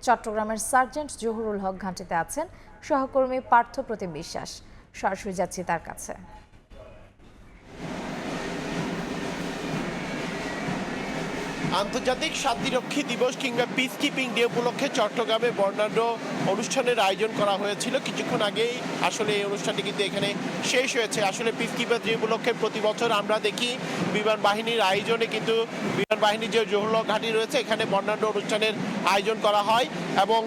চট্টগ্রামের সার্জেন্ট জহুরুল হক ঘাঁটিতে আছেন সহকর্মী পার্থ প্রতিম বিশ্বাস। সরাসরি যাচ্ছি তার কাছে। আন্তর্জাতিক শান্তিরক্ষী দিবস কিংবা পিস কিপিং ডে উপলক্ষে চট্টগ্রামে বর্ণাঢ্য অনুষ্ঠানের আয়োজন করা হয়েছিল। কিছুক্ষণ আগেই আসলে এই অনুষ্ঠানটি কিন্তু এখানে শেষ হয়েছে। আসলে পিস কিপার ডে উপলক্ষে প্রতি বছর আমরা দেখি বিমান বাহিনীর আয়োজনে কিন্তু বিমান বাহিনীর যে জহুরুল হক ঘাঁটি রয়েছে এখানে বর্ণাঢ্য অনুষ্ঠানের আয়োজন করা হয় এবং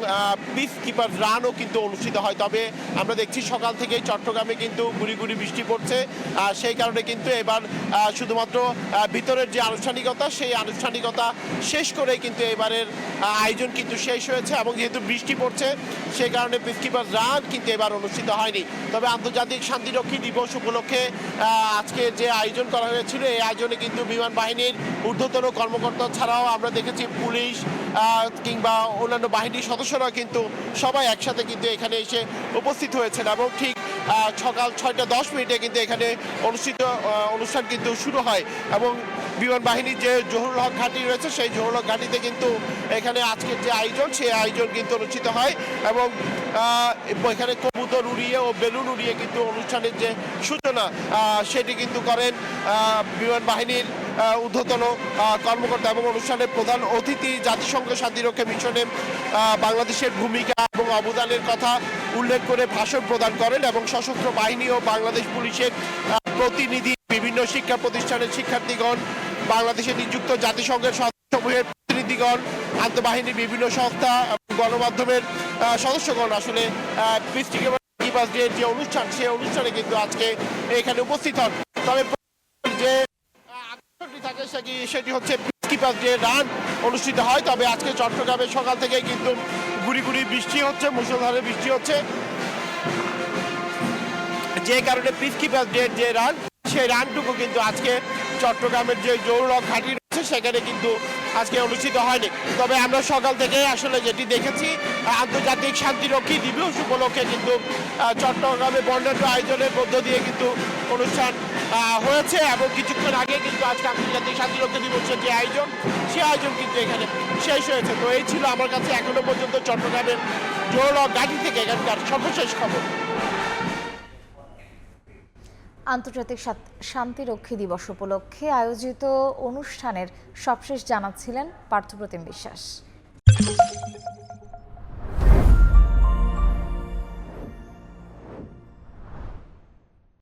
পিস কিপার রানও কিন্তু অনুষ্ঠিত হয়। তবে আমরা দেখছি সকাল থেকেই চট্টগ্রামে কিন্তু গুড়ি গুড়ি বৃষ্টি পড়ছে। সেই কারণে কিন্তু এবার শুধুমাত্র ভিতরের যে আনুষ্ঠানিকতা সেই আনুষ্ঠানিকতা শেষ করে কিন্তু এবারের আয়োজন কিন্তু শেষ হয়েছে এবং যেহেতু বৃষ্টি পড়ছে সেই কারণে পিসকিপার রান কিন্তু এবার অনুষ্ঠিত হয়নি। তবে আন্তর্জাতিক শান্তিরক্ষী দিবস উপলক্ষে আজকে যে আয়োজন করা হয়েছিল এই আয়োজনে কিন্তু বিমান বাহিনীর ঊর্ধ্বতন কর্মকর্তা ছাড়াও আমরা দেখেছি পুলিশ কিংবা অন্যান্য বাহিনীর সদস্যরা কিন্তু সবাই একসাথে কিন্তু এখানে এসে উপস্থিত হয়েছেন এবং ঠিক সকাল 6:10 কিন্তু এখানে অনুষ্ঠান কিন্তু শুরু হয় এবং বিমান বাহিনীর যে জহুরুল হক ঘাঁটি রয়েছে সেই জহুরুল হক ঘাঁটিতে কিন্তু এখানে আজকের যে আয়োজন সেই আয়োজন কিন্তু অনুষ্ঠিত হয় এবং এখানে কবুতর উড়িয়ে ও বেলুন উড়িয়ে কিন্তু অনুষ্ঠানের যে সূচনা সেটি কিন্তু করেন বিমান বাহিনীর ঊর্ধ্বতন কর্মকর্তা এবং অনুষ্ঠানের প্রধান অতিথি জাতিসংঘ শান্তিরক্ষা মিশনে বাংলাদেশের ভূমিকা এবং অবদানের কথা উল্লেখ করে ভাষণ প্রদান করেন এবং সশস্ত্র বাহিনী ও বাংলাদেশ পুলিশের প্রতিনিধি, বিভিন্ন শিক্ষা প্রতিষ্ঠানের শিক্ষার্থীগণ, বাংলাদেশে নিযুক্ত জাতিসংঘের সদস্যসমূহের প্রতিনিধিগণ, আন্তঃবাহিনীর বিভিন্ন সংস্থা, গণমাধ্যমের সদস্যগণ আসলে পিস ডে যে অনুষ্ঠান সেই অনুষ্ঠানে কিন্তু আজকে এখানে উপস্থিত হন। তবে যে আকর্ষণটি থাকে সেটি হচ্ছে পিস ডে রান অনুষ্ঠিত হয়। তবে আজকে চট্টগ্রামে সকাল থেকে কিন্তু গুড়ি গুড়ি বৃষ্টি হচ্ছে, মুষলধারে বৃষ্টি হচ্ছে, যে কারণে পিসকিপার ডে যে রান সেই রানটুকু কিন্তু আজকে চট্টগ্রামের যে জহুরুল হক ঘাঁটি রয়েছে সেখানে কিন্তু আজকে অনুষ্ঠিত হয়নি। তবে আমরা সকাল থেকে আসলে যেটি দেখেছি আন্তর্জাতিক শান্তিরক্ষী দিবস উপলক্ষে কিন্তু চট্টগ্রামে বর্ণাঢ্য আয়োজনের মধ্য দিয়ে কিন্তু অনুষ্ঠান হয়েছে এবং কিছুক্ষণ আগে কিন্তু আজকে আন্তর্জাতিক শান্তিরক্ষী দিবসের যে আয়োজন সেই আয়োজন কিন্তু এখানে শেষ হয়েছে। তো এই ছিল আমার কাছে এখনো পর্যন্ত চট্টগ্রামের জহুরুল হক ঘাঁটি থেকে এখানকার সর্বশেষ খবর। আন্তর্জাতিক শান্তিরক্ষী দিবস উপলক্ষে আয়োজিত অনুষ্ঠানের সবশেষ জানাচ্ছিলেন পার্থ প্রতিম বিশ্বাস।